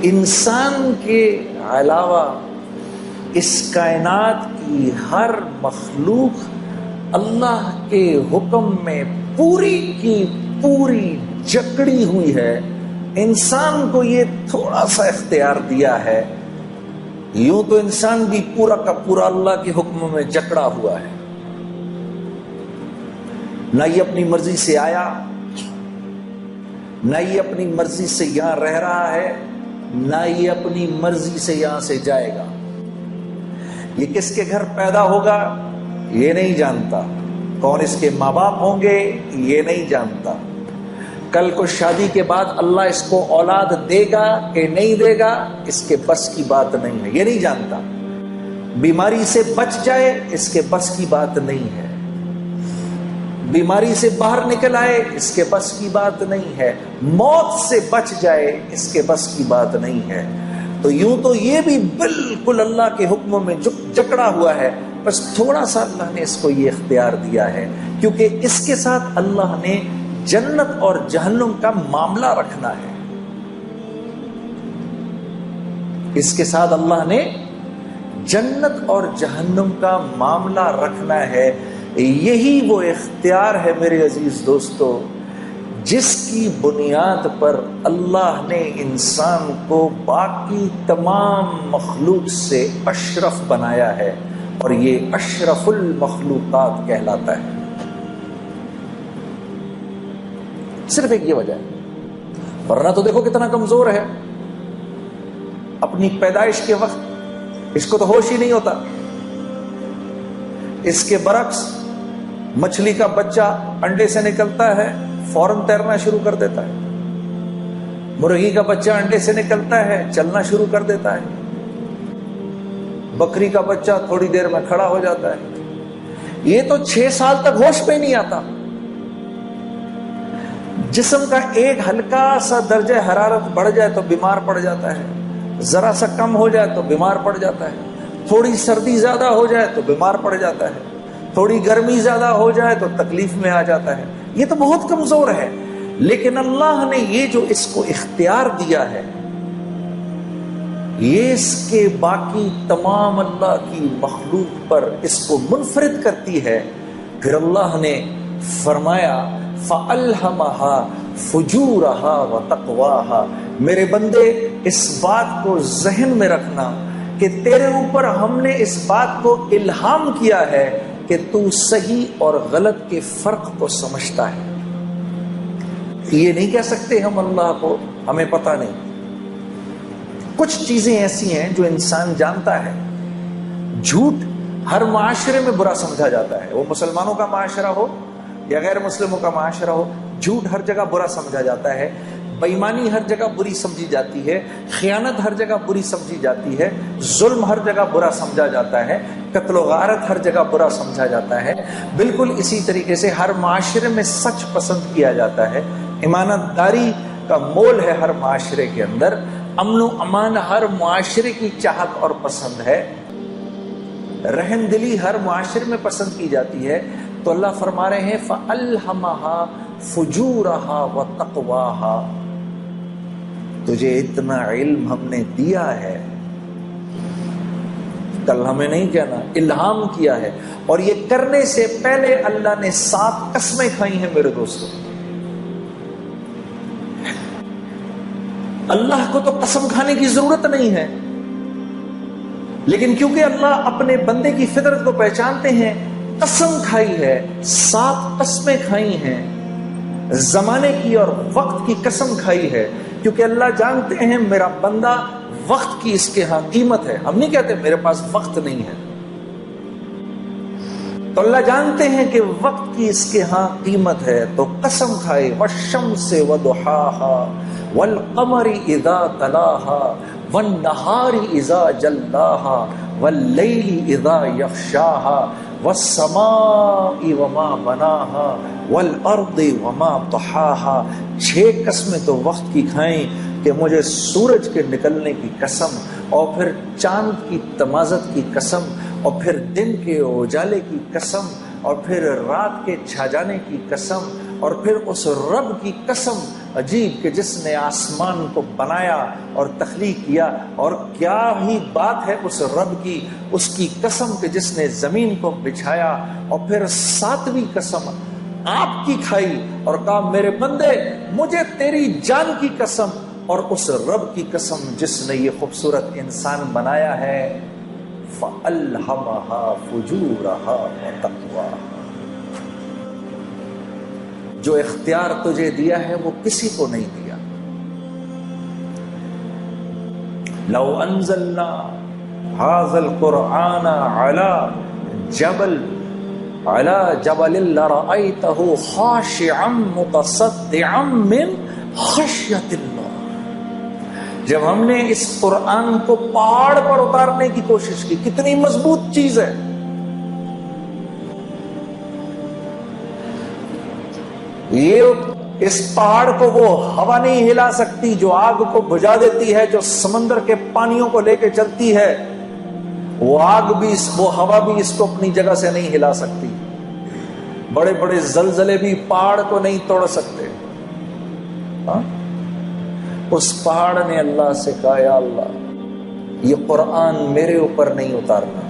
انسان کے علاوہ اس کائنات کی ہر مخلوق اللہ کے حکم میں پوری کی پوری جکڑی ہوئی ہے. انسان کو یہ تھوڑا سا اختیار دیا ہے. یوں تو انسان بھی پورا کا پورا اللہ کے حکم میں جکڑا ہوا ہے. نہ یہ اپنی مرضی سے آیا، نہ یہ اپنی مرضی سے یہاں رہ رہا ہے، نہ یہ اپنی مرضی سے یہاں سے جائے گا. یہ کس کے گھر پیدا ہوگا یہ نہیں جانتا، کون اس کے ماں باپ ہوں گے یہ نہیں جانتا، کل کو شادی کے بعد اللہ اس کو اولاد دے گا کہ نہیں دے گا اس کے بس کی بات نہیں ہے، یہ نہیں جانتا. بیماری سے بچ جائے اس کے بس کی بات نہیں ہے، بیماری سے باہر نکل آئے اس کے بس کی بات نہیں ہے، موت سے بچ جائے اس کے بس کی بات نہیں ہے. تو یوں تو یہ بھی بالکل اللہ کے حکموں میں جکڑا ہوا ہے، بس تھوڑا سا اللہ نے اس کو یہ اختیار دیا ہے کیونکہ اس کے ساتھ اللہ نے جنت اور جہنم کا معاملہ رکھنا ہے. اس کے ساتھ اللہ نے جنت اور جہنم کا معاملہ رکھنا ہے. یہی وہ اختیار ہے میرے عزیز دوستو جس کی بنیاد پر اللہ نے انسان کو باقی تمام مخلوق سے اشرف بنایا ہے، اور یہ اشرف المخلوقات کہلاتا ہے. صرف ایک یہ وجہ ہے، ورنہ تو دیکھو کتنا کمزور ہے. اپنی پیدائش کے وقت اس کو تو ہوش ہی نہیں ہوتا. اس کے برعکس مچھلی کا بچہ انڈے سے نکلتا ہے فوراً تیرنا شروع کر دیتا ہے، مرغی کا بچہ انڈے سے نکلتا ہے چلنا شروع کر دیتا ہے، بکری کا بچہ تھوڑی دیر میں کھڑا ہو جاتا ہے. یہ تو 6 سال تک ہوش پہ نہیں آتا. جسم کا ایک ہلکا سا درجہ حرارت بڑھ جائے تو بیمار پڑ جاتا ہے، ذرا سا کم ہو جائے تو بیمار پڑ جاتا ہے، تھوڑی سردی زیادہ ہو جائے تو بیمار پڑ جاتا ہے، تھوڑی گرمی زیادہ ہو جائے تو تکلیف میں آ جاتا ہے. یہ تو بہت کمزور ہے، لیکن اللہ نے یہ جو اس کو اختیار دیا ہے یہ اس کے باقی تمام اللہ کی مخلوق پر اس کو منفرد کرتی ہے. پھر اللہ نے فرمایا فَأَلْهَمَهَا فُجُورَهَا وَتَقْوَاهَا. میرے بندے اس بات کو ذہن میں رکھنا کہ تیرے اوپر ہم نے اس بات کو الہام کیا ہے کہ تو صحیح اور غلط کے فرق کو سمجھتا ہے. یہ نہیں کہہ سکتے ہم اللہ کو ہمیں پتہ نہیں. کچھ چیزیں ایسی ہیں جو انسان جانتا ہے. جھوٹ ہر معاشرے میں برا سمجھا جاتا ہے، وہ مسلمانوں کا معاشرہ ہو یا غیر مسلموں کا معاشرہ ہو، جھوٹ ہر جگہ برا سمجھا جاتا ہے. بےایمانی ہر جگہ بری سمجھی جاتی ہے، خیانت ہر جگہ بری سمجھی جاتی ہے، ظلم ہر جگہ برا سمجھا جاتا ہے، قتل و غارت ہر جگہ برا سمجھا جاتا ہے. بالکل اسی طریقے سے ہر معاشرے میں سچ پسند کیا جاتا ہے، امانت داری کا مول ہے ہر معاشرے کے اندر، امن و امان ہر معاشرے کی چاہت اور پسند ہے، رحم دلی ہر معاشرے میں پسند کی جاتی ہے. تو اللہ فرما رہے ہیں فَأَلْهَمَهَا فُجُورَهَا وَتَقْوَاهَا. تجھے اتنا علم ہم نے دیا ہے، کل ہمیں نہیں کہنا، الہام کیا ہے. اور یہ کرنے سے پہلے اللہ نے 7 قسمیں کھائی ہیں میرے دوستوں. اللہ کو تو قسم کھانے کی ضرورت نہیں ہے، لیکن کیونکہ اللہ اپنے بندے کی فطرت کو پہچانتے ہیں قسم کھائی ہے. 7 قسمیں کھائی ہیں، زمانے کی اور وقت کی قسم کھائی ہے، کیونکہ اللہ جانتے ہیں میرا بندہ وقت کی اس کے ہاں قیمت ہے. ہم نہیں کہتے میرے پاس وقت نہیں ہے، تو اللہ جانتے ہیں کہ وقت کی اس کے ہاں قیمت ہے. تو قسم کھائے والشمس وضحاها والقمر اذا تلاها والنهار اذا جلاها واللیل اذا یغشاها والسماء وما بناها والارض وما طحاها. 6 قسمیں تو وقت کی کھائیں کہ مجھے سورج کے نکلنے کی قسم، اور پھر چاند کی تمازت کی قسم، اور پھر دن کے اجالے کی قسم، اور پھر رات کے چھا جانے کی قسم، اور پھر اس رب کی قسم عجیب کہ جس نے آسمان کو بنایا اور تخلیق کیا، اور کیا ہی بات ہے اس رب کی، اس کی قسم کہ جس نے زمین کو بچھایا اور پھر ساتویں قسم آپ کی کھائی اور کہا میرے بندے مجھے تیری جان کی قسم، اور اس رب کی قسم جس نے یہ خوبصورت انسان بنایا ہے، فَأَلْهَمَهَا فُجُورَهَا وَتَقْوَاهَا، جو اختیار تجھے دیا ہے وہ کسی کو نہیں دیا۔ لو انزلنا هذا القرآن على جبل لرأيته خاشعا متصدعا من خشية الله، جب ہم نے اس قرآن کو پہاڑ پر اتارنے کی کوشش کی، کتنی مضبوط چیز ہے، یہ اس پہاڑ کو وہ ہوا نہیں ہلا سکتی جو آگ کو بجھا دیتی ہے، جو سمندر کے پانیوں کو لے کے چلتی ہے، وہ آگ بھی وہ ہوا بھی اس کو اپنی جگہ سے نہیں ہلا سکتی، بڑے بڑے زلزلے بھی پہاڑ کو نہیں توڑ سکتے۔ اس پہاڑ نے اللہ سے کہا یا اللہ یہ قرآن میرے اوپر نہیں اتارنا،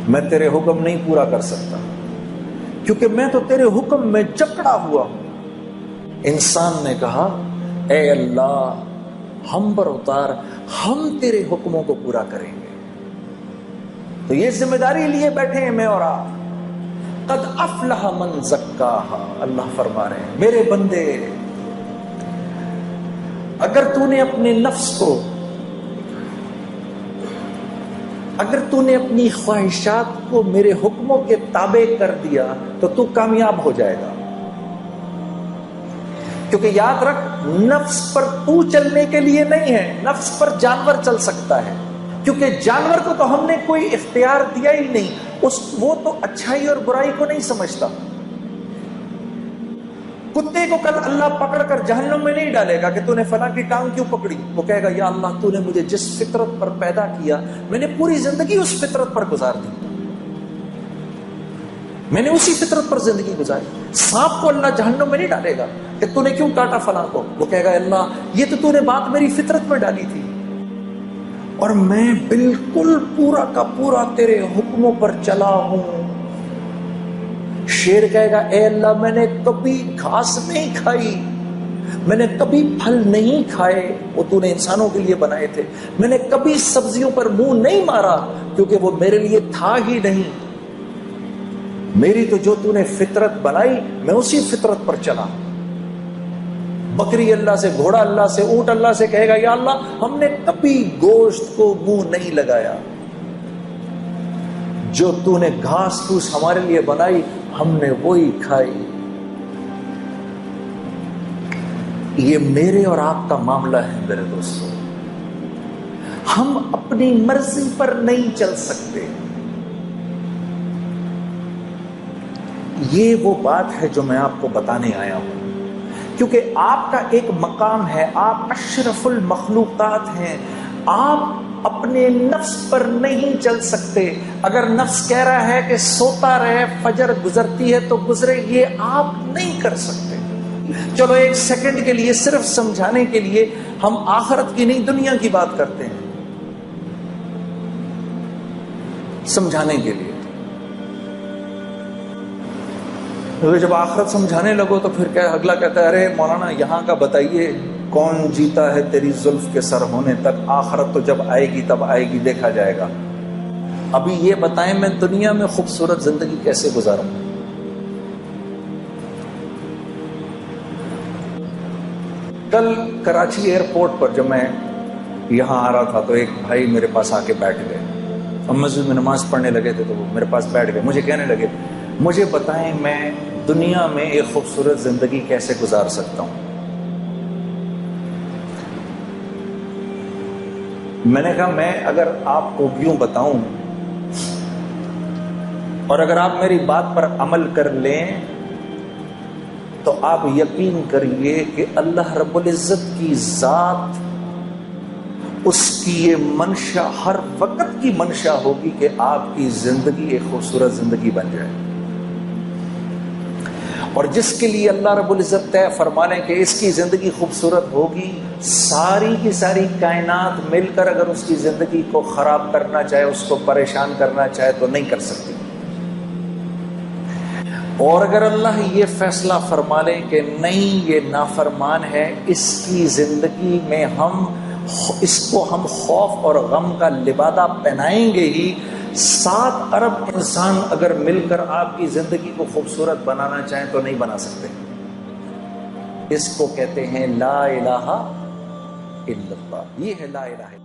میں تیرے حکم نہیں پورا کر سکتا کیونکہ میں تو تیرے حکم میں جکڑا ہوا ہوں۔ انسان نے کہا اے اللہ ہم پر اتار، ہم تیرے حکموں کو پورا کریں گے۔ تو یہ ذمہ داری لیے بیٹھے ہیں میں اور آپ۔ قد افلح من زکاہا، اللہ فرما رہے ہیں میرے بندے اگر تو نے اپنے نفس کو، اگر تو نے اپنی خواہشات کو میرے حکموں کے تابع کر دیا تو تو کامیاب ہو جائے گا، کیونکہ یاد رکھ نفس پر تو چلنے کے لیے نہیں ہے، نفس پر جانور چل سکتا ہے، کیونکہ جانور کو تو ہم نے کوئی اختیار دیا ہی نہیں، وہ تو اچھائی اور برائی کو نہیں سمجھتا۔ کتے کو کل اللہ پکڑ کر جہنم میں نہیں ڈالے گا کہ تو نے فلاں کی ٹانگ کیوں پکڑی، وہ کہے گا یا اللہ تو نے مجھے جس فطرت پر پیدا کیا میں نے پوری زندگی اس فطرت پر گزار دی، میں نے اسی فطرت پر زندگی گزاری۔ سانپ کو اللہ جہنم میں نہیں ڈالے گا کہ تو نے کیوں کاٹا فلاں کو، وہ کہے گا اللہ یہ تو نے بات میری فطرت میں ڈالی تھی، اور میں بالکل پورا کا پورا تیرے حکموں پر چلا ہوں۔ شیر کہے گا اے اللہ میں نے کبھی گھاس نہیں کھائی، میں نے کبھی پھل نہیں کھائے، وہ تو نے انسانوں کے لیے بنائے تھے، میں نے کبھی سبزیوں پر منہ نہیں مارا کیونکہ وہ میرے لیے تھا ہی نہیں، میری تو جو تو نے فطرت بنائی میں اسی فطرت پر چلا۔ بکری اللہ سے، گھوڑا اللہ سے، اونٹ اللہ سے کہے گا یا اللہ ہم نے کبھی گوشت کو منہ نہیں لگایا، جو تو نے گھاس پھوس ہمارے لیے بنائی ہم نے وہی کھائی۔ یہ میرے اور آپ کا معاملہ ہے میرے دوستوں، ہم اپنی مرضی پر نہیں چل سکتے۔ یہ وہ بات ہے جو میں آپ کو بتانے آیا ہوں، کیونکہ آپ کا ایک مقام ہے، آپ اشرف المخلوقات ہیں، آپ اپنے نفس پر نہیں چل سکتے۔ اگر نفس کہہ رہا ہے کہ سوتا رہے فجر گزرتی ہے تو گزرے، یہ آپ نہیں کر سکتے۔ چلو ایک سیکنڈ کے لیے صرف سمجھانے کے لیے ہم آخرت کی نہیں دنیا کی بات کرتے ہیں، سمجھانے کے لیے۔ جب آخرت سمجھانے لگو تو پھر کیا اگلا کہتا ہے ارے مولانا یہاں کا بتائیے کون جیتا ہے تیری زلف کے سر ہونے تک، آخرت تو جب آئے گی تب آئے گی، دیکھا جائے گا، ابھی یہ بتائیں میں دنیا میں خوبصورت زندگی کیسے گزاروں۔ کل کراچی ایئرپورٹ پر جب میں یہاں آ رہا تھا تو ایک بھائی میرے پاس آ کے بیٹھ گئے، ہم مسجد میں نماز پڑھنے لگے تھے تو وہ میرے پاس بیٹھ گئے، مجھے کہنے لگے مجھے بتائیں میں دنیا میں ایک خوبصورت زندگی کیسے گزار سکتا ہوں۔ میں نے کہا میں اگر آپ کو یوں بتاؤں اور اگر آپ میری بات پر عمل کر لیں تو آپ یقین کریے کہ اللہ رب العزت کی ذات، اس کی یہ منشا ہر وقت کی منشا ہوگی کہ آپ کی زندگی ایک خوبصورت زندگی بن جائے، اور جس کے لیے اللہ رب العزت طے فرمانے کہ اس کی زندگی خوبصورت ہوگی، ساری کی ساری کائنات مل کر اگر اس کی زندگی کو خراب کرنا چاہے، اس کو پریشان کرنا چاہے تو نہیں کر سکتی۔ اور اگر اللہ یہ فیصلہ فرما لے کہ نہیں یہ نافرمان ہے، اس کی زندگی میں اس کو ہم خوف اور غم کا لبادہ پہنائیں گے ہی، 7 ارب انسان اگر مل کر آپ کی زندگی کو خوبصورت بنانا چاہیں تو نہیں بنا سکتے۔ اس کو کہتے ہیں لا الہ الا اللہ، یہ ہے لا الہ الا اللہ۔